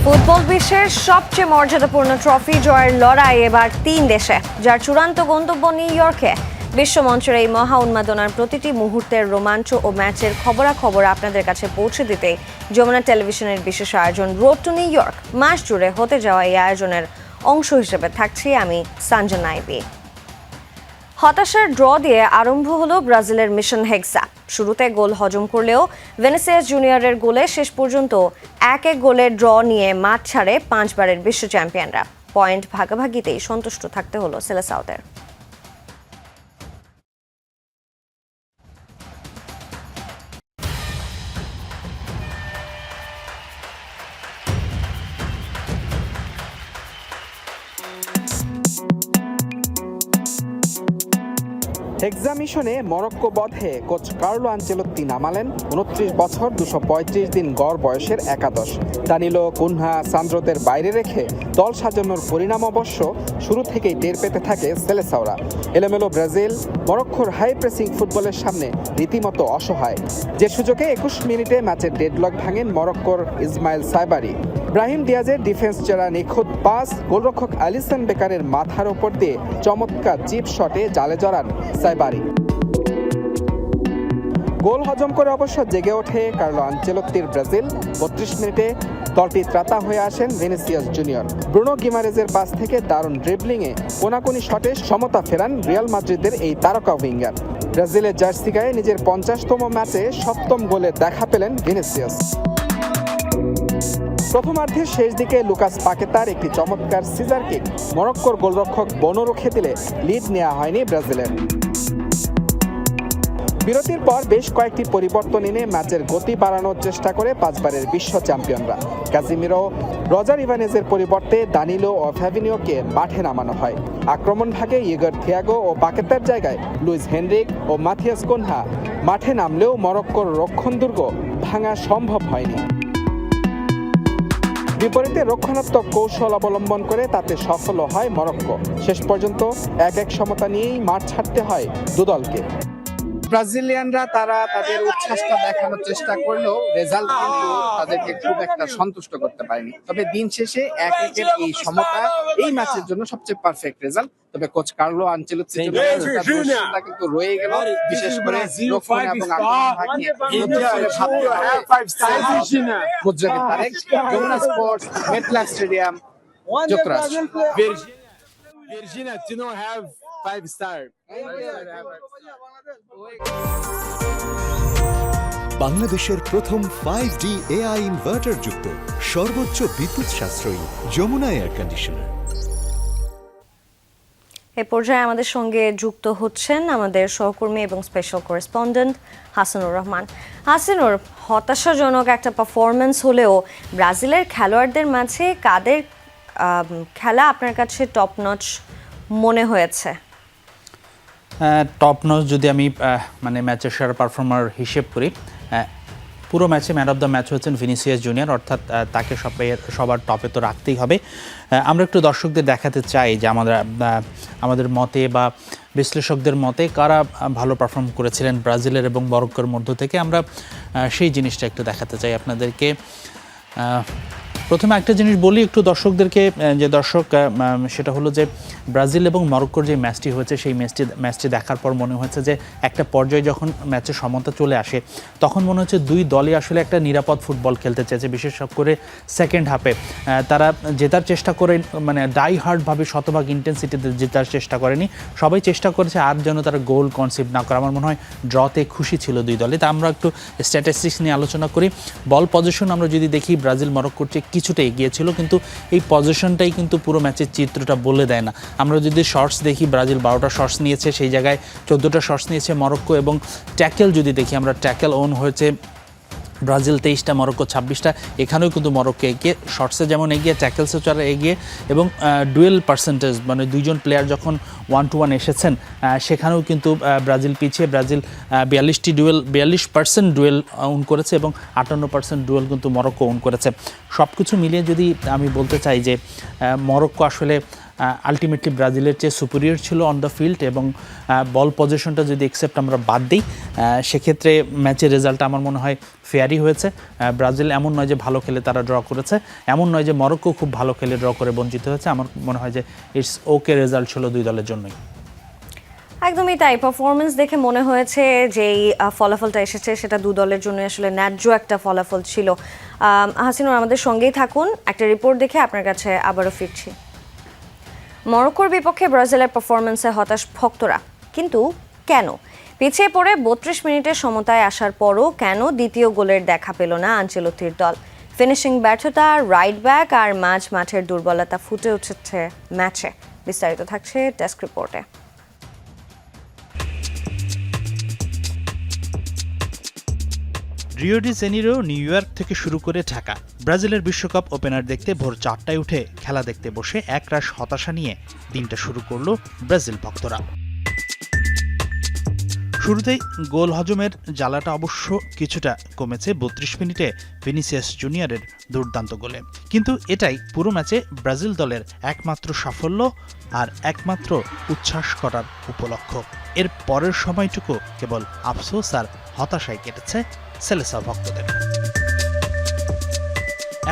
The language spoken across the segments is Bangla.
ফুটবল বিশ্বের সবচেয়ে মর্যাদাপূর্ণ ট্রফি জয়ের লড়াই এবার 3 দেশে, যার চূড়ান্ত গন্তব্য নিউ ইয়র্কে। বিশ্বমঞ্চের এই মহা উন্মাদনার প্রতিটি মুহূর্তের রোমাঞ্চ ও ম্যাচের খবরাখবর আপনাদের কাছে পৌঁছে দিতে যমুনা টেলিভিশনের বিশেষ আয়োজন রোড টু নিউ ইয়র্ক মাস জুড়ে হতে যাওয়া এই আয়োজনের অংশ হিসেবে থাকছি আমি সঞ্জনা আইবি। হতাশার ড্র দিয়ে আরম্ভ হলো ব্রাজিলের মিশন হেক্সা। শুরুতে গোল হজম করলেও ভিনিসিয়াস জুনিয়রের গোলে শেষ পর্যন্ত 1-1 গোলের ড্র নিয়ে মাঠ ছাড়ে 5 বারের বিশ্ব চ্যাম্পিয়নরা। পয়েন্ট ভাগাভাগিতেই সন্তুষ্ট থাকতে হলো সেলেসাওদের। হেক্সা মিশনে মরক্কো বধে কোচ কার্লো আনচেলত্তি নামালেন 29 বছর 235 দিন গড় বয়সের একাদশ। দানিলো, কুনহা, সান্দ্রোদের বাইরে রেখে দল সাজানোর পরিণাম অবশ্য শুরু থেকেই টের পেতে থাকে সেলেসাওরা। এলোমেলো ব্রাজিল মরক্কোর হাই প্রেসিং ফুটবলের সামনে রীতিমতো অসহায়। যে সুযোগে 21 মিনিটে ম্যাচের ডেডলক ভাঙেন মরক্কোর ইসমাইল সাইবারি। ব্রাহিম দিয়াজের ডিফেন্স যারা নিখুঁত পাস, গোলরক্ষক অ্যালিসন বেকারের মাথার ওপর দিয়ে চমৎকার চিপ শটে জালে জড়ান সাইবারি। গোল হজম করে অবশ্য জেগে ওঠে কার্লো আনচেলত্তির ব্রাজিল। 32 মিনিটে দলটি ত্রাতা হয়ে আসেন ভিনিসিয়াস জুনিয়র। ব্রুনো গিমারেজের পাস থেকে দারুণ ড্রিবলিংয়ে কোনাকুনি শটে সমতা ফেরান রিয়াল মাদ্রিদের এই তারকা উইঙ্গার। ব্রাজিলের জার্সি গায়ে নিজের 50তম ম্যাচে 7ম গোলে দেখা পেলেন ভিনিসিয়াস। প্রথমার্ধের শেষ দিকে লুকাস পাকেতার একটি চমৎকার সিজার কিক মরক্কোর গোলরক্ষক বনো রুখে দিলে লিড নেওয়া হয়নি ব্রাজিলের। বিরতির পর বেশ কয়েকটি পরিবর্তন এনে ম্যাচের গতি বাড়ানোর চেষ্টা করে 5 বারের বিশ্ব চ্যাম্পিয়নরা। কাজিমিরো, রজার ইভানেজের পরিবর্তে দানিলো ও ফ্যাভিনিওকে মাঠে নামানো হয়। আক্রমণ ভাগে ইগর থিয়াগো ও পাকেতার জায়গায় লুইস হেনরিক ও মাথিয়াস কুনহা মাঠে নামলেও মরক্কোর রক্ষণদুর্গ ভাঙা সম্ভব হয়নি। বিপরীতে রক্ষণাত্মক কৌশল অবলম্বন করে তাতে সফল হয় মরক্কো। শেষ পর্যন্ত 1-1 সমতা নিয়েই মাঠ ছাড়তে হয় দুদলকে। ব্রাজিলিয়ানরা তারা তাদের উচ্ছ্বাসটা দেখানোর চেষ্টা করলেও রেজাল্ট কিন্তু তাদেরকে খুব একটা সন্তুষ্ট করতে পারেনি। তবে দিন শেষে 1-1 এই সমতা এই ম্যাচের জন্য সবচেয়ে পারফেক্ট রেজাল্ট। তবে কোচ কার্লো আনচেলত্তির জন্য দুশ্চিন্তা কিন্তু রয়ে গেল, বিশেষ করে রক্ষণ এবং আক্রমণ ভাগ নিয়ে Muzrabi Tareq, Jamuna sports, MetLife stadium, যুক্তরাষ্ট্র। Virginia do not have 5-star. বাংলাদেশের প্রথম 5G AI ইনভার্টার যুক্ত সর্বোচ্চ বিদ্যুৎ সাশ্রয়ী যমুনা এয়ার কন্ডিশনার। এ পর্যায়ে আমাদের সঙ্গে যুক্ত হচ্ছেন আমাদের সহকর্মী এবং স্পেশাল করেসপন্ডেন্ট হাসানুর রহমান। হাসানুর, হতাশাজনক একটা পারফরমেন্স হলেও ব্রাজিলের খেলোয়াড়দের মাঝে কাদের খেলা আপনার কাছে টপ নচ মনে হয়েছে? টপ নচ যদি আমি মানে ম্যাচের সেরা পারফর্মার হিসেব করি, পুরো ম্যাচে ম্যান অফ দ্য ম্যাচ হচ্ছেন ভিনিসিয়াস জুনিয়র, অর্থাৎ তাকে সবার টপে তো রাখতেই হবে। আমরা একটু দর্শকদের দেখাতে চাই যে আমাদের মতে বা বিশ্লেষকদের মতে কারা ভালো পারফর্ম করেছিলেন ব্রাজিলের এবং মরক্কোর মধ্য থেকে। আমরা সেই জিনিসটা একটু দেখাতে চাই আপনাদেরকে। প্রথমে একটা জিনিস বলি একটু দর্শকদেরকে, যে দর্শক সেটা হলো যে ব্রাজিল এবং মরক্কোর যে ম্যাচটি হয়েছে সেই ম্যাচটি দেখার পর মনে হয়েছে যে একটা পর্যায়ে যখন ম্যাচের সমতা চলে আসে তখন মনে হচ্ছে দুই দলই আসলে একটা নিরাপদ ফুটবল খেলতে চেয়েছে। বিশেষ করে সেকেন্ড হাফে তারা জেতার চেষ্টা করে, মানে ডাই হার্ডভাবে শতভাগ ইন্টেন্সিটিতে জেতার চেষ্টা করেনি, সবাই চেষ্টা করেছে আর যেন তারা গোল কনসিভ না করে। আমার মনে হয় ড্রতে খুশি ছিল দুই দলই। তা আমরা একটু স্ট্যাটিস্টিক্স নিয়ে আলোচনা করি। বল পজিশন আমরা যদি দেখি ব্রাজিল মরক্কোর চেয়ে কিছুটা এগিয়ে ছিল, কিন্তু এই পজিশনটাই কিন্তু পুরো ম্যাচের চিত্রটা বলে দেয় না। আমরা যদি শর্টস দেখি, ব্রাজিল 12টা শর্টস নিয়েছে, সেই জায়গায় 14টা শর্টস নিয়েছে মরক্কো। এবং ট্যাকেল যদি দেখি আমরা, ট্যাকেল ওন হয়েছে ব্রাজিল 23টা, মরক্কো 26টা। এখানেও কিন্তু মরক্কো এগিয়ে, শর্টসে যেমন এগিয়ে, ট্যাকেলসে যারা এগিয়ে। এবং ডুয়েল পার্সেন্টেজ মানে দুইজন প্লেয়ার যখন 1-to-1 এসেছেন সেখানেও কিন্তু ব্রাজিল পিছিয়ে। ব্রাজিল 42% ডুয়েল ওন করেছে এবং 58% ডুয়েল কিন্তু মরক্কো ওন করেছে। সব কিছু মিলিয়ে যদি আমি বলতে চাই যে মরক্কো আসলে আলটিমেটলি ব্রাজিলের চেয়ে সুপিরিয়র ছিল অন দ্য ফিল্ড এবং বল পজিশনটা যদি একসেপ্ট আমরা বাদ দিই সেক্ষেত্রে ম্যাচের রেজাল্ট আমার মনে হয় ফেয়ারই হয়েছে। ব্রাজিল এমন নয় যে ভালো খেলে তারা ড্র করেছে, এমন নয় যে মরক্কো খুব ভালো খেলে ড্র করে বঞ্চিত হয়েছে। আমার মনে হয় যে ইটস ওকে রেজাল্ট ছিল দুই দলের জন্যই। একদমই তাই, পারফরমেন্স দেখে মনে হয়েছে যে এই ফলাফলটা এসেছে সেটা দু দলের জন্য আসলে ন্যায্য একটা ফলাফল ছিল। হাসিনুর আমাদের সঙ্গেই থাকুন, একটা রিপোর্ট দেখে আপনার কাছে আবারও ফিরছি। মরক্কোর বিপক্ষে ব্রাজিলের পারফরমেন্সে হতাশ ভক্তরা, কিন্তু কেন? পিছিয়ে পড়ে 32 মিনিটের সমতায় আসার পরও কেন দ্বিতীয় গোলের দেখা পেল না আনচেলত্তির দল? ফিনিশিং ব্যর্থতা, রাইট ব্যাক আর মাঝ মাঠের দুর্বলতা ফুটে উঠেছে ম্যাচে। বিস্তারিত থাকছে ডেস্ক রিপোর্টে। Rio de Janeiro, new York থেকে শুরু করে ঢাকা, ব্রাজিলের বিশ্বকাপ ওপেনার দেখতে ভোর 4টায় উঠে খেলা দেখতে বসে একরাশ হতাশা নিয়ে দিনটা শুরু করলো ব্রাজিল ভক্তরা। শুরুতেই গোল হজমের জ্বালাটা অবশ্য কিছুটা কমেছে 32 মিনিটে ভিনিসিয়াস জুনিয়রের দুর্দান্ত গোলে, কিন্তু এটাই পুরো ম্যাচে ব্রাজিল দলের একমাত্র সাফল্য আর একমাত্র উচ্ছ্বাস করার উপলক্ষ। এর পরের সময়টুকু কেবল আফসোস আর হতাশায় কেটেছে সেলেসাও ভক্তদের।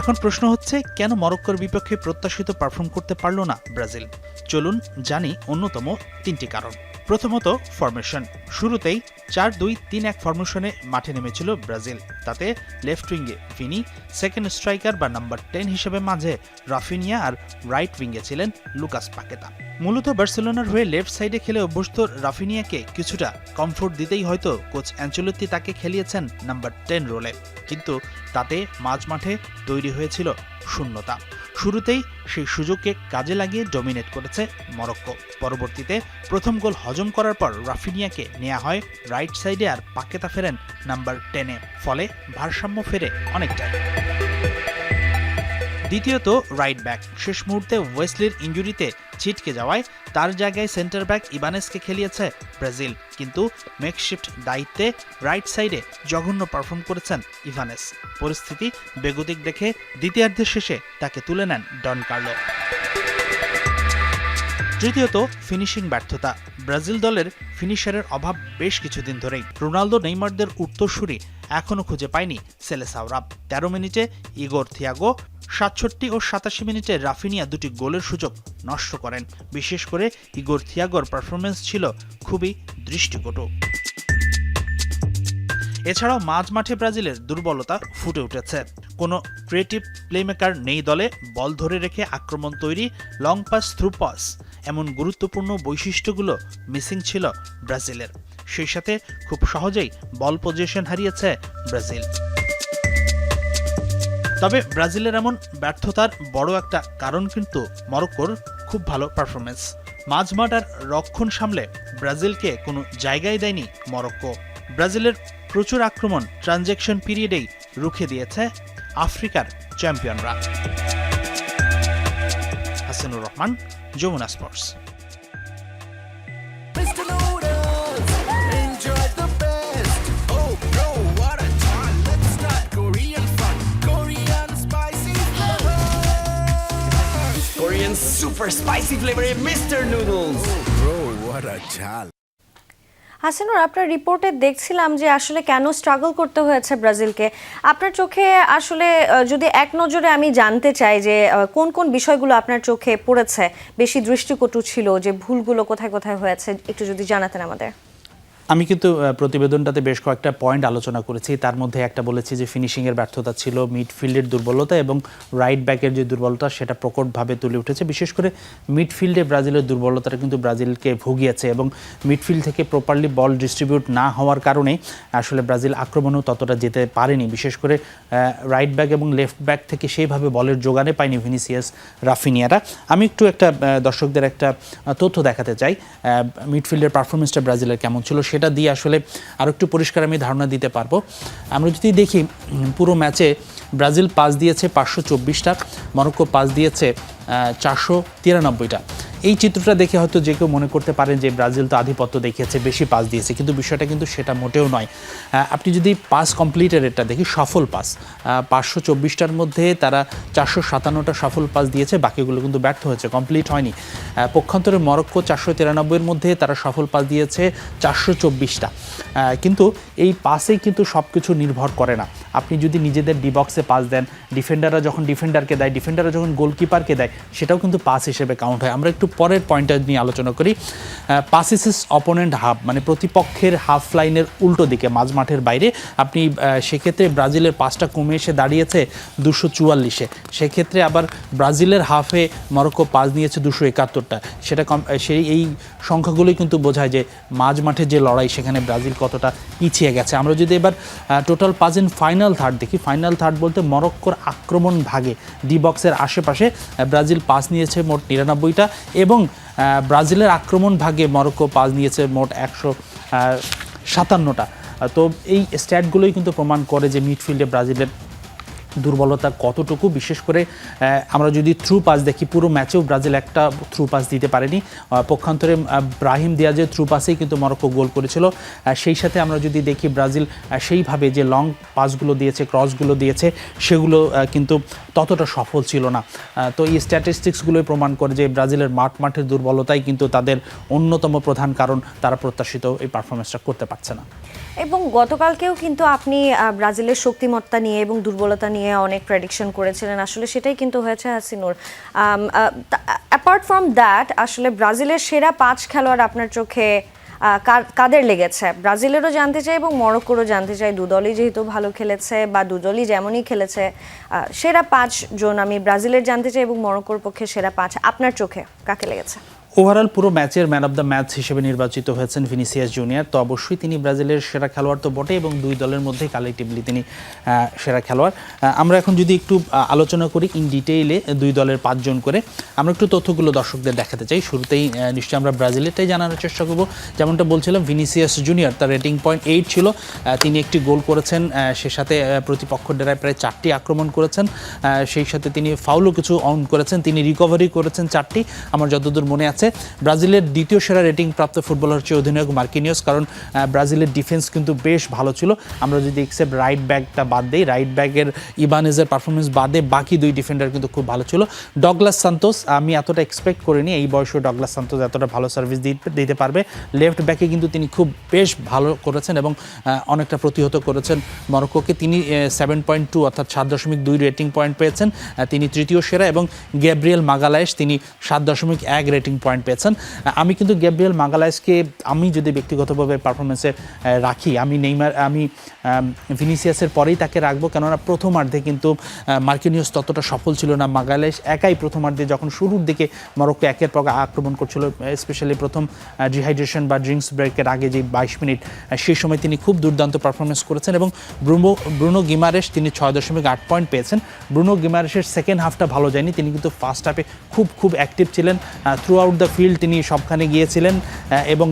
এখন প্রশ্ন হচ্ছে, কেন মরক্কোর বিপক্ষে প্রত্যাশিত পারফর্ম করতে পারল না ব্রাজিল? চলুন জানি অন্যতম 3টি কারণ। প্রথমত, ফরমেশন। শুরুতেই 4-2-3-1 ফরমেশনে মাঠে নেমেছিল ব্রাজিল। তাতে লেফট উইঙ্গে ভিনি, সেকেন্ড স্ট্রাইকার বা নাম্বার 10 হিসেবে মাঝে রাফিনিয়া আর রাইট উইঙ্গে ছিলেন লুকাস পাকেতা। মূলত বার্সেলোনার হয়ে লেফট সাইডে খেলে অভ্যস্ত রাফিনিয়াকে কিছুটা কমফোর্ট দিতেই হয়তো কোচ অ্যাঞ্চেলোত্তি তাকে খেলিয়েছেন নাম্বার 10 রোলে, কিন্তু তাতে মাঝ মাঠে তৈরি হয়েছিল শূন্যতা। শুরুতেই সেই সুযোগকে কাজে লাগিয়ে ডমিনেট করেছে মরক্কো। পরবর্তীতে প্রথম গোল হজম করার পর রাফিনিয়াকে নেওয়া হয় রাইট সাইডে আর পাকেতা ফেরেন নাম্বার 10-এ, ফলে ভারসাম্য ফেরে অনেকটাই। দ্বিতীয়ত, রাইট ব্যাক। শেষ মুহূর্তে ওয়েসলির ইনজুরিতে ছিটকে যাওয়ায় তার জায়গায় সেন্টার ব্যাক ইবানেসকে খেলিয়েছে ব্রাজিল, কিন্তু মেকশিফট দায়িত্বে রাইট সাইডে জঘন্য পারফর্ম করেছেন ইভানেস। পরিস্থিতি বেগতিক দেখে দ্বিতীয়ার্ধের শেষে তাকে তুলে নেন ডন কার্লো। তৃতীয়ত, ফিনিশিং ব্যর্থতা। ব্রাজিল দলের ফিনিশারের অভাব বেশ কিছুদিন ধরেই। রোনালদো, নেইমারদের উত্তরসূরি এখনও খুঁজে পায়নি সেলেসাওরা। 13 মিনিটে ইগোর থিয়াগো, 67 ও 87 মিনিটে রাফিনিয়া দুটি গোলের সুযোগ নষ্ট করেন। বিশেষ করে ইগোর থিয়াগোর পারফরমেন্স ছিল খুবই দৃষ্টিকটু। এছাড়াও মাঝ মাঠে ব্রাজিলের দুর্বলতা ফুটে উঠেছে। কোনো ক্রিয়েটিভ প্লেমেকার নেই দলে। বল ধরে রেখে আক্রমণ তৈরি, লং পাস, থ্রু পাস, এমন গুরুত্বপূর্ণ বৈশিষ্ট্যগুলো মিসিং ছিল ব্রাজিলের। সেই সাথে খুব সহজেই বল পজিশন হারিয়েছে ব্রাজিল। তবে ব্রাজিলের এমন ব্যর্থতার বড় একটা কারণ কিন্তু মরক্কোর খুব ভালো পারফরমেন্স। মাঝমাঠ আর রক্ষণ সামলে ব্রাজিলকে কোনো জায়গায় দেয়নি মরক্কো। ব্রাজিলের প্রচুর আক্রমণ ট্রানজ্যাকশন পিরিয়ডেই রুখে দিয়েছে আফ্রিকার চ্যাম্পিয়নরা। Hasanur Rahman, Jamuna sports. Korean super spicy flavor Mr. Noodles. Bro, what a chal. Hasinur, আপনার রিপোর্টে দেখছিলাম যে আসলে কেন স্ট্রাগল করতে হয়েছে ব্রাজিলকে। আপনার চোখে আসলে যদি এক নজরে আমি জানতে চাই যে কোন কোন বিষয়গুলো আপনার চোখে পড়েছে, বেশি দৃষ্টিকটু ছিল, যে ভুলগুলো কোথায় কোথায় হয়েছে, একটু যদি জানাতেন আমাদের। আমি কিন্তু প্রতিবেদনটাতে বেশ কয়েকটা পয়েন্ট আলোচনা করেছি। তার মধ্যে একটা বলেছি যে ফিনিশিংয়ের ব্যর্থতা ছিল, মিডফিল্ডের দুর্বলতা এবং রাইট ব্যাকের যে দুর্বলতা সেটা প্রকটভাবে তুলে উঠেছে। বিশেষ করে মিডফিল্ডে ব্রাজিলের দুর্বলতাটা কিন্তু ব্রাজিলকে ভুগিয়েছে এবং মিডফিল্ড থেকে প্রপারলি বল ডিস্ট্রিবিউট না হওয়ার কারণে আসলে ব্রাজিল আক্রমণেও ততটা যেতে পারেনি। বিশেষ করে রাইট ব্যাক এবং লেফট ব্যাক থেকে সেইভাবে বলের যোগানে পায়নি ভিনিসিয়াস, রাফিনিয়ারা। আমি একটু একটা দর্শকদের একটা তথ্য দেখাতে চাই মিডফিল্ডের পারফরমেন্সটা ব্রাজিলের কেমন ছিল, সেটা দিয়ে আসলে আরও একটু পরিষ্কার আমি ধারণা দিতে পারবো। আমরা যদি দেখি পুরো ম্যাচে ব্রাজিল পাস দিয়েছে 524টা, মরক্কো পাস দিয়েছে 493টা। এই চিত্রটা দেখে হয়তো যে কেউ মনে করতে পারেন যে ব্রাজিল তো আধিপত্য দেখিয়েছে, বেশি পাস দিয়েছে, কিন্তু বিষয়টা কিন্তু সেটা মোটেও নয়। আপনি যদি পাস কমপ্লিটের রেটটা দেখি, সফল পাস 524টার মধ্যে তারা 457টা সফল পাস দিয়েছে, বাকিগুলো কিন্তু ব্যর্থ হয়েছে, কমপ্লিট হয়নি। পক্ষান্তরে মরক্কো 493-এর মধ্যে তারা সফল পাস দিয়েছে 424টা। কিন্তু এই পাসেই কিন্তু সব কিছু নির্ভর করে না। আপনি যদি নিজেদের ডি বক্সে পাস দেন, ডিফেন্ডাররা যখন ডিফেন্ডারকে দেয়, ডিফেন্ডাররা যখন গোলকিপারকে দেয়, সেটাও কিন্তু পাস হিসেবে কাউন্ট হয়। আমরা একটু পরের পয়েন্টটা নিয়ে আলোচনা করি। পাসেস অপোনেন্ট হাফ, মানে প্রতিপক্ষের হাফ লাইনের উল্টো দিকে, মাঝ মাঠের বাইরে। আপনি সেক্ষেত্রে ব্রাজিলের পাসটা কমে এসে দাঁড়িয়েছে 244-এ। সেক্ষেত্রে আবার ব্রাজিলের হাফে মরক্কো পাস নিয়েছে 271টা। সেটা সেই এই সংখ্যাগুলোই কিন্তু বোঝায় যে মাঝ মাঠে যে লড়াই, সেখানে ব্রাজিল কতটা পিছিয়ে গেছে। আমরা যদি এবার total pass in final third দেখি, ফাইনাল থার্ড বলতে মরক্কোর আক্রমণ ভাগে ডি বক্সের আশেপাশে ব্রাজিল পাস নিয়েছে মোট 99টা, এবং ব্রাজিলের আক্রমণ ভাগে মরক্কো পাস নিয়েছে মোট 157টা। তো এই স্ট্যাটগুলোই কিন্তু প্রমাণ করে যে মিডফিল্ডে ব্রাজিলের দুর্বলতা কতটুকু। বিশেষ করে আমরা যদি থ্রু পাস দেখি, পুরো ম্যাচেও ব্রাজিল একটা থ্রু পাস দিতে পারেনি। পক্ষান্তরে ব্রাহিম দিয়াজের থ্রু পাসেই কিন্তু মরক্কো গোল করেছিল। সেই সাথে আমরা যদি দেখি ব্রাজিল সেইভাবে যে লং পাসগুলো দিয়েছে, ক্রসগুলো দিয়েছে, সেগুলো কিন্তু ততটা সফল ছিল না। তো এই স্ট্যাটিস্টিক্সগুলোই প্রমাণ করে যে ব্রাজিলের মাঠের দুর্বলতাই কিন্তু তাদের অন্যতম প্রধান কারণ, তারা প্রত্যাশিত এই পারফরমেন্সটা করতে পারছে না। এবং গতকালকেও কিন্তু আপনি ব্রাজিলের শক্তিমত্তা নিয়ে এবং দুর্বলতা নিয়ে অনেক প্রেডিকশন করেছিলেন, আসলে সেটাই কিন্তু হয়েছে হাসিনুর। অ্যাপার্ট ফ্রম দ্যাট, আসলে ব্রাজিলের সেরা 5 খেলোয়াড় আপনার চোখে কাদের লেগেছে? ব্রাজিলেরও জানতে চাই এবং মরক্কোরও জানতে চাই। দুদলই যেহেতু ভালো খেলেছে, বা দুদলই যেমনই খেলেছে, সেরা 5 জন আমি ব্রাজিলের জানতে চাই এবং মরক্কোর পক্ষে সেরা 5 আপনার চোখে কাকে লেগেছে? ওভারঅল পুরো ম্যাচের ম্যান অফ দ্য ম্যাচ হিসেবে নির্বাচিত হয়েছেন ভিনিসিয়াস জুনিয়র। তো অবশ্যই তিনি ব্রাজিলের সেরা খেলোয়াড় তো বটে, এবং দুই দলের মধ্যে কালেক্টিভলি তিনি সেরা খেলোয়াড়। আমরা এখন যদি একটু আলোচনা করি ইন ডিটেইলে দুই দলের 5 জন করে, আমরা একটু তথ্যগুলো দর্শকদের দেখাতে চাই। শুরুতেই নিশ্চয়ই আমরা ব্রাজিলেরটাই জানানোর চেষ্টা করব। যেমনটা বলছিলাম, ভিনিসিয়াস জুনিয়র, তার রেটিং পয়েন্ট 8 ছিল। তিনি একটি গোল করেছেন, সে সাথে প্রতিপক্ষ ডেরায় প্রায় 4টি আক্রমণ করেছেন, সেই সাথে তিনি ফাউলও কিছু অন করেছেন, তিনি রিকভারি করেছেন 4টি, আমার যতদূর মনে আছে। ব্রাজিলের দ্বিতীয় সেরা রেটিং প্রাপ্ত ফুটবলার হচ্ছে অধিনায়ক মার্কিনিয়স, কারণ ব্রাজিলের ডিফেন্স কিন্তু বেশ ভালো ছিল। আমরা যদি এক্সেপ্ট রাইট ব্যাকটা বাদ দিই, রাইট ব্যাকের ইবানেজের পারফরমেন্স বাদে বাকি দুই ডিফেন্ডার কিন্তু খুব ভালো ছিল। ডগলাস সান্তোস, আমি এতটা এক্সপেক্ট করিনি এই বয়সে ডগলাস সান্তোস এতটা ভালো সার্ভিস দিতে পারবে। লেফট ব্যাকে কিন্তু তিনি খুব বেশ ভালো করেছেন এবং অনেকটা প্রতিহত করেছেন মরক্কোকে। তিনি 7.2 অর্থাৎ 7.2 রেটিং পয়েন্ট পেয়েছেন, তিনি তৃতীয় সেরা। এবং গ্যাব্রিয়েল মাগালায়েস, তিনি 7.1 রেটিং পয়েন্ট পেয়েছেন। আমি কিন্তু গ্যাব্রিয়েল মাগালায়েসকে আমি যদি ব্যক্তিগতভাবে পারফরমেন্সে রাখি, আমি ভিনিসিয়াসের পরেই তাকে রাখবো, কেননা প্রথমার্ধে কিন্তু মার্কিনিয়স ততটা সফল ছিল না। মাগালায়েস একাই প্রথমার্ধে যখন শুরুর দিকে মরক্কো একের পর আক্রমণ করছিল, স্পেশালি প্রথম ডিহাইড্রেশন বা ড্রিঙ্কস ব্রেকের আগে যে 22 মিনিট, সেই সময় তিনি খুব দুর্দান্ত পারফরমেন্স করেছেন। এবং ব্রুনো গিমারেস, তিনি 6.8 পয়েন্ট পেয়েছেন। ব্রুনো গিমারেসের সেকেন্ড হাফটা ভালো যায়নি, তিনি কিন্তু ফার্স্ট হাফে খুব অ্যাক্টিভ ছিলেন, থ্রু আউট দ্য ফিল্ড তিনি সবখানে গিয়েছিলেন, এবং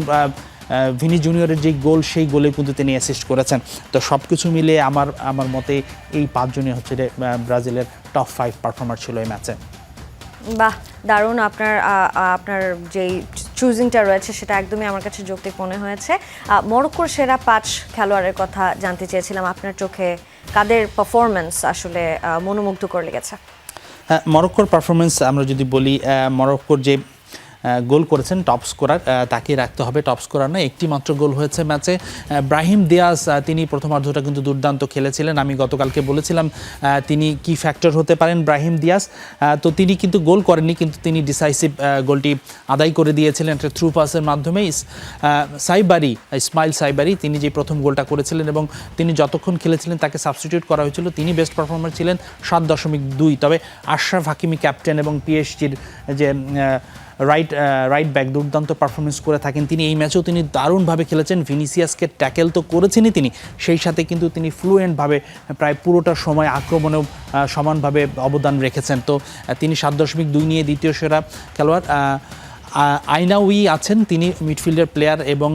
ভিনি জুনিয়রের যে গোল, সেই গোলে কিন্তু তিনি অ্যাসিস্ট করেছেন। তো সব কিছু মিলে আমার মতে এই 5 জনই হচ্ছে ব্রাজিলের টপ 5 পারফর্মার ছিল এই ম্যাচে। বাহ, দারুণ। আপনার যেই চুজিংটা রয়েছে সেটা একদমই আমার কাছে যৌক্তিক মনে হয়েছে। মরক্কোর সেরা 5 খেলোয়াড়ের কথা জানতে চেয়েছিলাম, আপনার চোখে কাদের পারফরমেন্স আসলে মনোমুগ্ধ করে লেগেছে? মরক্কোর পারফরমেন্স আমরা যদি বলি, মরক্কোর যে গোল করেছেন টপ স্কোরার, তাকে রাখতে হবে। টপ স্কোরার নয়, একটি মাত্র গোল হয়েছে ম্যাচে। ব্রাহিম দিয়াজ, তিনি প্রথমার্ধটা কিন্তু দুর্দান্ত খেলেছিলেন। আমি গতকালকে বলেছিলাম তিনি কি ফ্যাক্টর হতে পারেন ব্রাহিম দিয়াজ। তো তিনি কিন্তু গোল করেননি, কিন্তু তিনি ডিসাইসিভ গোলটি আদায় করে দিয়েছিলেন একটা থ্রু পাসের মাধ্যমে। ইসমাইল সাইবারি, তিনি যে প্রথম গোলটা করেছিলেন এবং তিনি যতক্ষণ খেলেছিলেন তাকে সাবস্টিটিউট করা হয়েছিল, তিনি বেস্ট পারফর্মার ছিলেন 7.2। তবে আশরাফ হাকিমি ক্যাপ্টেন এবং পিএসজির যে রাইট ব্যাক দুর্দান্ত পারফরমেন্স করে থাকেন, তিনি এই ম্যাচেও তিনি দারুণভাবে খেলেছেন। ভিনিসিয়াসকে ট্যাকেল তো করেছেনই তিনি, সেই সাথে কিন্তু তিনি ফ্লুয়েন্টভাবে প্রায় পুরোটা সময় আক্রমণেও সমানভাবে অবদান রেখেছেন। তো তিনি 7.2 নিয়ে দ্বিতীয় সেরা খেলোয়াড়। আইনাউই আছেন, তিনি মিডফিল্ডের প্লেয়ার, এবং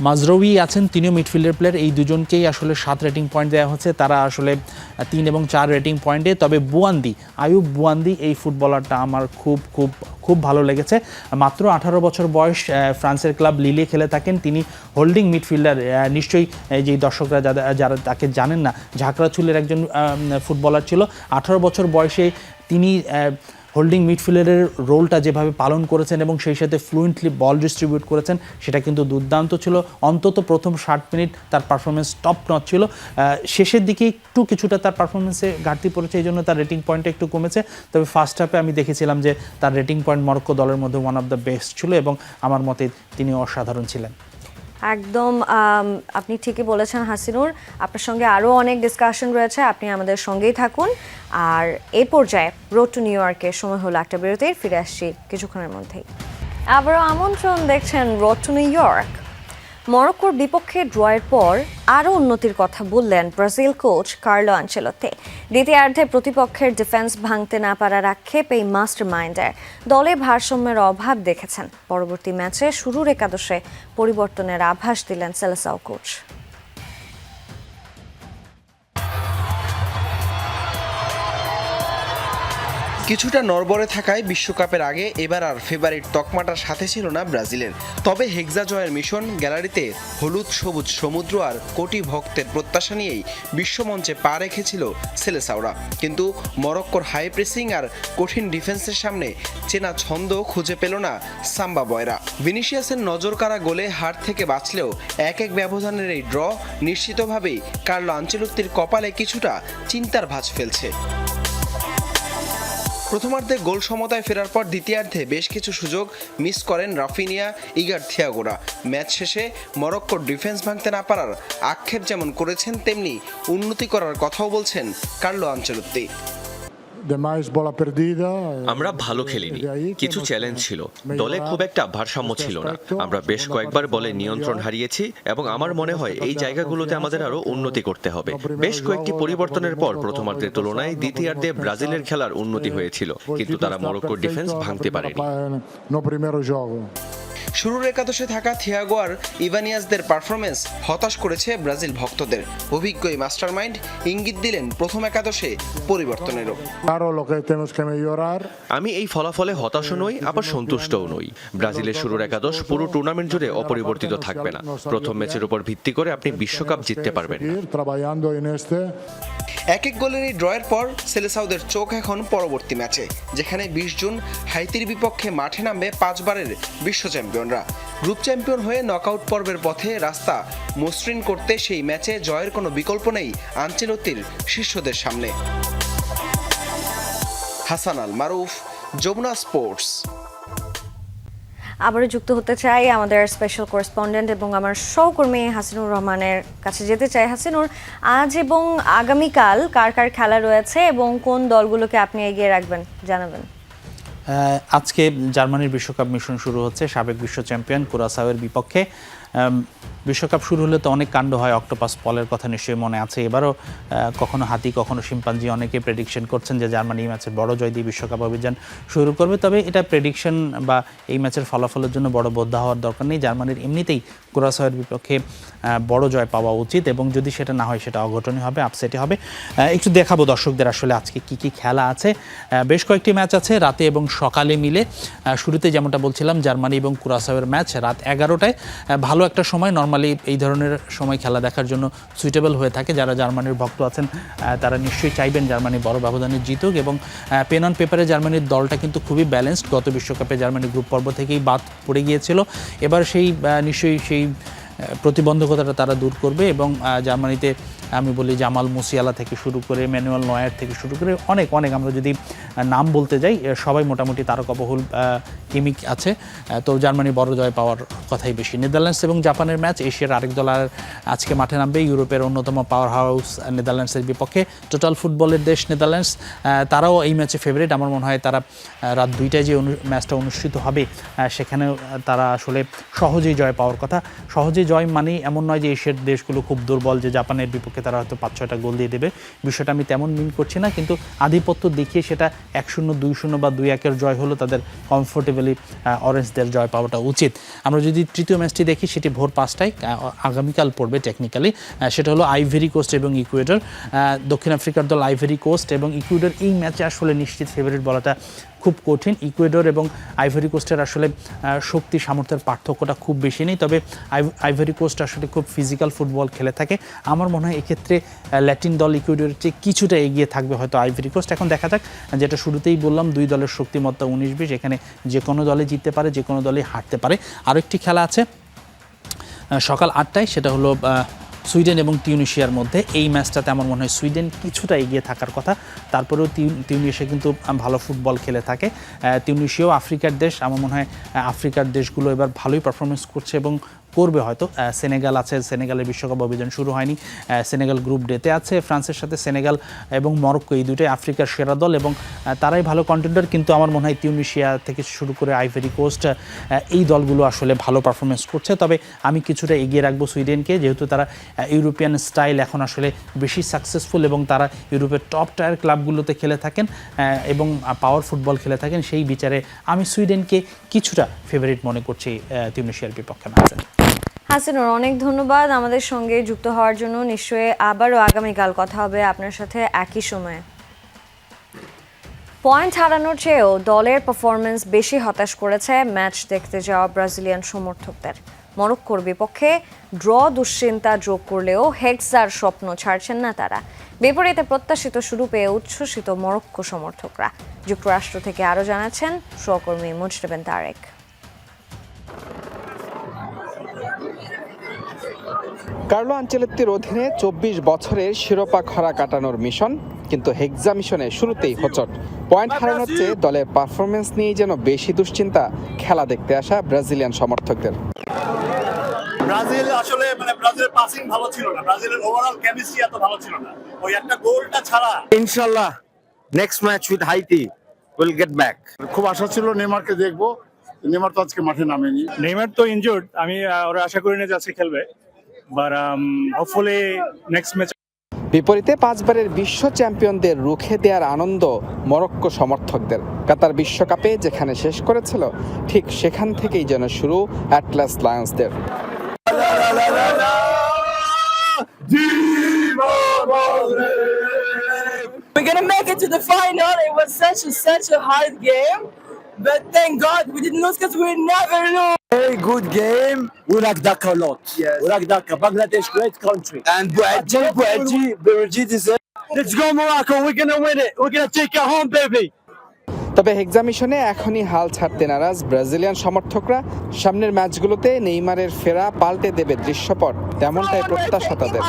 মাজরাউই আছেন, তিনিও মিডফিল্ডার প্লেয়ার। এই দুজনকেই আসলে 7 রেটিং পয়েন্ট দেওয়া হচ্ছে, তারা আসলে 3 এবং 4 রেটিং পয়েন্টে। তবে আয়ুব বুয়ান্দি এই ফুটবলারটা আমার খুব খুব খুব ভালো লেগেছে। মাত্র 18 বছর বয়স, ফ্রান্সের ক্লাব লিলে খেলে থাকেন। তিনি হোল্ডিং মিডফিল্ডার। নিশ্চয়ই যেই দর্শকরা যারা তাকে জানেন না, ঝাঁকড়াছুলের একজন ফুটবলার ছিল। 18 বছর বয়সে তিনি হোল্ডিং মিডফিল্ডারের রোলটা যেভাবে পালন করেছেন এবং সেই সাথে ফ্লুয়েন্টলি বল ডিস্ট্রিবিউট করেছেন, সেটা কিন্তু দুর্দান্ত ছিল। অন্তত প্রথম 60 মিনিট তার পারফরমেন্স টপ নচ ছিল। শেষের দিকে কিছুটা তার পারফরমেন্সে ঘাটতি পড়েছে, এই জন্য তার রেটিং পয়েন্টটা একটু কমেছে। তবে ফার্স্ট হাফে আমি দেখেছিলাম যে তার রেটিং পয়েন্ট মরক্কো দলের মধ্যে ওয়ান অফ দ্য বেস্ট ছিল এবং আমার মতে তিনি অসাধারণ ছিলেন। একদম আপনি ঠিকই বলেছেন হাসিনুর। আপনার সঙ্গে আরও অনেক ডিসকাশন রয়েছে, আপনি আমাদের সঙ্গেই থাকুন। আর এই পর্যায়ে রোড টু নিউ ইয়র্কের সময় হলো একটা বিরতি, ফিরে আসছি কিছুক্ষণের মধ্যেই। আবারও আমন্ত্রণ, দেখছেন রোড টু নিউ ইয়র্ক। মরক্কোর বিপক্ষে ড্রয়ের পর আরও উন্নতির কথা বললেন ব্রাজিল কোচ কার্লো আনচেলোত্তি। দ্বিতীয়ার্ধে প্রতিপক্ষের ডিফেন্স ভাঙতে না পারার আক্ষেপ এই মাস্টার মাইন্ডের। দলে ভারসাম্যের অভাব দেখেছেন। পরবর্তী ম্যাচে শুরুর একাদশে পরিবর্তনের আভাস দিলেন সেলেসাও কোচ। কিছুটা নড়বড়ে থাকায় বিশ্বকাপের আগে এবার আর ফেভারিট তকমাটার সাথে ছিল না ব্রাজিলের। তবে হেক্সা জয়ের মিশন গ্যালারিতে হলুদ সবুজ সমুদ্র আর কোটি ভক্তের প্রত্যাশা নিয়েই বিশ্বমঞ্চে পা রেখেছিল সেলেসাওরা। কিন্তু মরক্কোর হাই প্রেসিং আর কঠিন ডিফেন্সের সামনে চেনা ছন্দ খুঁজে পেল না সাম্বা বয়রা। ভিনিসিয়াসের নজরকাড়া গোলে হার থেকে বাঁচলেও 1-1 ব্যবধানের এই ড্র নিশ্চিতভাবেই কার্লো আনচেলোত্তির কপালে কিছুটা চিন্তার ভাঁজ ফেলছে। প্রথমার্ধে গোল সমতায় ফেরার পর দ্বিতীয়ার্ধে বেশ কিছু সুযোগ মিস করেন রাফিনিয়া, ইগার থিয়াগোরা। ম্যাচ শেষে মরক্কোর ডিফেন্স ভাঙতে না পারার আক্ষেপ যেমন করেছেন, তেমনি উন্নতি করার কথাও বলছেন কার্লো আনচেলোত্তি। আমরা ভালো খেলিনি, কিছু চ্যালেঞ্জ ছিল, দলে খুব একটা ভারসাম্য ছিল না। আমরা বেশ কয়েকবার বলে নিয়ন্ত্রণ হারিয়েছি এবং আমার মনে হয় এই জায়গাগুলোতে আমাদের আরো উন্নতি করতে হবে। বেশ কয়েকটি পরিবর্তনের পর প্রথমার্ধের তুলনায় দ্বিতীয়ার্ধে ব্রাজিলের খেলার উন্নতি হয়েছিল, কিন্তু তারা মরক্কোর ডিফেন্স ভাঙতে পারেনি। শুরুর একাদশে থাকা থিয়াগো আর ইভানিয়াসদের পারফরমেন্স হতাশ করেছে ব্রাজিল ভক্তদের। অভিজ্ঞ এই মাস্টারমাইন্ড ইঙ্গিত দিলেন প্রথম একাদশে পরিবর্তনেরও। আমি এই ফলাফলে হতাশ নই, আবার সন্তুষ্টও নই। ব্রাজিলের শুরুর একাদশ পুরো টুর্নামেন্ট জুড়ে অপরিবর্তিত থাকবে না। প্রথম ম্যাচের উপর ভিত্তি করে আপনি বিশ্বকাপ জিততে পারবেন না। 1-1 গোলের এই ড্রয়ের পর সেলেসাওদের চোখ এখন পরবর্তী ম্যাচে, যেখানে 20 জুন হাইতির বিপক্ষে মাঠে নামবে 5 বারের বিশ্ব চ্যাম্পিয়নরা। গ্রুপ চ্যাম্পিয়ন হয়ে নকআউট পর্বের পথে রাস্তা মসৃণ করতে সেই ম্যাচে জয়ের কোনো বিকল্প নেই আনচেলোত্তির শিষ্যদের সামনে। হাসান আল মারুফ, যমুনা স্পোর্টস। আবারও যুক্ত হতে চাই আমাদের স্পেশাল করেসপন্ডেন্ট এবং আমার সহকর্মী হাসিনুর রহমানের কাছে যেতে চাই। হাসিনুর, আজ এবং আগামীকাল কার কার খেলা রয়েছে এবং কোন দলগুলোকে আপনি এগিয়ে রাখবেন জানাবেন? আজকে জার্মানির বিশ্বকাপ মিশন শুরু হচ্ছে সাবেক বিশ্ব চ্যাম্পিয়ন কুরাসাওয়ের বিপক্ষে। বিশ্বকাপ শুরু হলে তো অনেক কাণ্ড হয়, অক্টোপাস পলের কথা নিশ্চয়ই মনে আছে। এবারও কখনো হাতি কখনো শিম্পাঞ্জি, অনেকে প্রেডিকশন করছেন যে জার্মানি এই ম্যাচের বড় জয় দিয়ে বিশ্বকাপ অভিযান শুরু করবে। তবে এটা প্রেডিকশন বা এই ম্যাচের ফলাফলের জন্য বড় বোদ্ধা হওয়ার দরকার নেই। জার্মানির এমনিতেই কুরাসাওয়ের বিপক্ষে বড় জয় পাওয়া উচিত এবং যদি সেটা না হয় সেটা অঘটনই হবে, আপসেটই হবে। একটু দেখাবো দর্শকদের আসলে আজকে কি কি খেলা আছে। বেশ কয়েকটি ম্যাচ আছে রাতে এবং সকালে মিলে। শুরুতে যেমনটা বলছিলাম জার্মানি এবং কুরাসাওয়ের ম্যাচ রাত 11টায়। ভালো একটা সময়, নর্মালি এই ধরনের সময় খেলা দেখার জন্য সুইটেবল হয়ে থাকে। যারা জার্মানির ভক্ত আছেন তারা নিশ্চয়ই চাইবেন জার্মানি বড় ব্যবধানে জিতুক এবং পেন অন পেপারে জার্মানির দলটা কিন্তু খুবই ব্যালেন্সড। গত বিশ্বকাপে জার্মানি গ্রুপ পর্ব থেকেই বাদ পড়ে গিয়েছিল। এবার সেই নিশ্চয়ই সেই প্রতিবন্ধকতাটা তারা দূর করবে এবং জার্মানিতে আমি বলি জামাল মুসিয়ালা থেকে শুরু করে ম্যানুয়েল নয়ার থেকে শুরু করে অনেক আমরা যদি নাম বলতে যাই সবাই মোটামুটি তারকাবহুল কিমিক আছে। তো জার্মানি বড় জয় পাওয়ার কথাই বেশি। নেদারল্যান্ডস এবং জাপানের ম্যাচ, এশিয়ার আরেক দল আজকে মাঠে নামবে ইউরোপের অন্যতম পাওয়ার হাউস নেদারল্যান্ডসের বিপক্ষে। টোটাল ফুটবলের দেশ নেদারল্যান্ডস, তারাও এই ম্যাচে ফেভারিট। আমার মনে হয় তারা রাত 2টায় যে ম্যাচটা অনুষ্ঠিত হবে সেখানে তারা আসলে সহজেই জয় পাওয়ার কথা। সহজেই জয় মানে এমন নয় যে এশিয়ার দেশগুলো খুব দুর্বল, যে জাপানের বিপক্ষে তারা হয়তো 5-6টা গোল দিয়ে দেবে, বিষয়টা আমি তেমন মিন করছি না, কিন্তু আধিপত্য দেখিয়ে সেটা 1-0, 2-0 বা 2-1 জয় হলো তাদের কমফোর্টেবলি অরেঞ্জদের জয় পাওয়াটা উচিত। আমরা যদি তৃতীয় ম্যাচটি দেখি সেটি ভোর 5টায় আগামীকাল পড়বে টেকনিক্যালি, সেটা হলো আইভরি কোস্ট এবং ইকুয়েডর। দক্ষিণ আফ্রিকার দল আইভরি কোস্ট এবং ইকুয়েডর এই ম্যাচে আসলে নিশ্চিত ফেভারিট বলাটা খুব কঠিন। ইকুয়েডর এবং আইভরি কোস্টের আসলে শক্তি সামর্থ্যের পার্থক্যটা খুব বেশি নেই, তবে আইভরি কোস্ট আসলে খুব ফিজিক্যাল ফুটবল খেলে থাকে। আমার মনে হয় এক্ষেত্রে ল্যাটিন দল ইকুয়েডরের চেয়ে কিছুটা এগিয়ে থাকবে হয়তো আইভরি কোস্ট। এখন দেখা যাক, যেটা শুরুতেই বললাম, দুই দলের শক্তিমত্তা 19-20, এখানে যে কোনো দলে জিততে পারে, যে কোনো দলে হারতে পারে। আরেকটি খেলা আছে সকাল 8টায়, সেটা হলো সুইডেন এবং তিউনিশিয়ার মধ্যে। এই ম্যাচটাতে আমার মনে হয় সুইডেন কিছুটা এগিয়ে থাকার কথা, তারপরেও তিউনিশিয়া কিন্তু ভালো ফুটবল খেলে থাকে। তিউনিশিয়াও আফ্রিকার দেশ, আমার মনে হয় আফ্রিকার দেশগুলো এবার ভালোই পারফরমেন্স করছে এবং করবে হয়তো। সেনেগাল আছে, সেনেগালের বিশ্বকাপ অভিযান শুরু হয়নি, সেনেগাল গ্রুপ ডেতে আছে। ফ্রান্সের সাথে সেনেগাল এবং মরক্কো এই দুটোই আফ্রিকার সেরা দল এবং তারাই ভালো কন্টেন্ডার, কিন্তু আমার মনে হয় তিউনিশিয়া থেকে শুরু করে আইভরি কোস্ট এই দলগুলো আসলে ভালো পারফরমেন্স করছে। তবে আমি কিছুটা এগিয়ে রাখবো সুইডেনকে, যেহেতু তারা ইউরোপিয়ান স্টাইল এখন আসলে বেশি সাকসেসফুল এবং তারা ইউরোপের টপ টায়ার ক্লাবগুলোতে খেলে থাকেন এবং পাওয়ার ফুটবল খেলে থাকেন। সেই বিচারে আমি সুইডেনকে কিছুটা ফেভারিট মনে করছি তিউনিশিয়ার বিপক্ষে ম্যাচে। হাসিনুর, অনেক ধন্যবাদ আমাদের সঙ্গে যুক্ত হওয়ার জন্য। নিশ্চয়ই আবারও আগামীকাল কথা হবে আপনার সাথে একই সময়ে। পয়েন্ট হারানোর চেয়েও দলের পারফরমেন্স বেশি হতাশ করেছে ম্যাচ দেখতে যাওয়া ব্রাজিলিয়ান সমর্থকদের। মরক্কোর বিপক্ষে ড্র দুশ্চিন্তা যোগ করলেও হেক্সার স্বপ্ন ছাড়ছেন না তারা। বিপরীতে প্রত্যাশিত শুরু পেয়ে উচ্ছ্বসিত মরক্কো সমর্থকরা। যুক্তরাষ্ট্র থেকে আরও জানাচ্ছেন সহকর্মী মুজতাবেন তারেক। কার্লো আনচেলত্তির অধীনে 24 বছরের শিরোপা খরা কাটানোর মিশন, কিন্তু হেক্সা মিশনে শুরুতেই হোঁচট। পয়েন্ট হারানোর চেয়ে দলের পারফরমেন্স নিয়েই যেন বেশি দুশ্চিন্তা খেলা দেখতে আসা ব্রাজিলিয়ান সমর্থকদের। ব্রাজিল আসলে ব্রাজিলের পাসিং ভালো ছিল না, ব্রাজিলের ওভারঅল কেমিস্ট্রি এত ভালো ছিল না, ওই একটা গোলটা ছাড়া। ইনশাআল্লাহ next match with Haiti will get back. খুব আশা ছিল নেইমারকে দেখবো, নেইমার তো আজকে মাঠে নামেনি। নেইমার তো ইনজুর্ড, আমি ওরা আশা করি না যে আজকে খেলবে, বাট হোপফুলি নেক্সট ম্যাচ। বিপরীতে 5 বারের বিশ্ব চ্যাম্পিয়নদের রুখে দেওয়ার আনন্দ মরক্কো সমর্থকদের। কাতার বিশ্বকাপে যেখানে শেষ করেছিল, ঠিক সেখান থেকেই যেন শুরু Atlas লায়ন্সদের। We're gonna make it to the final. It was such a hard game, but thank God we didn't lose because we never lose. Very good game. We like Dhaka a lot. Yes. We like Dhaka. Bangladesh, great country. And Buaji deserves. Let's go Morocco. We're gonna win it. We're gonna take it home, baby. তবে হেক্সা মিশনে এখনই হাল ছাড়তে নারাজ ব্রাজিলিয়ান সমর্থকরা। সামনের ম্যাচগুলোতে নেইমারের ফেরা পাল্টে দেবে দৃশ্যপট, তেমনটাই প্রত্যাশা তাদের।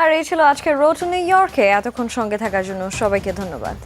আর এই ছিল আজকের রোড টু নিউ ইয়র্কে। এতক্ষণ সঙ্গে থাকার জন্য সবাইকে ধন্যবাদ।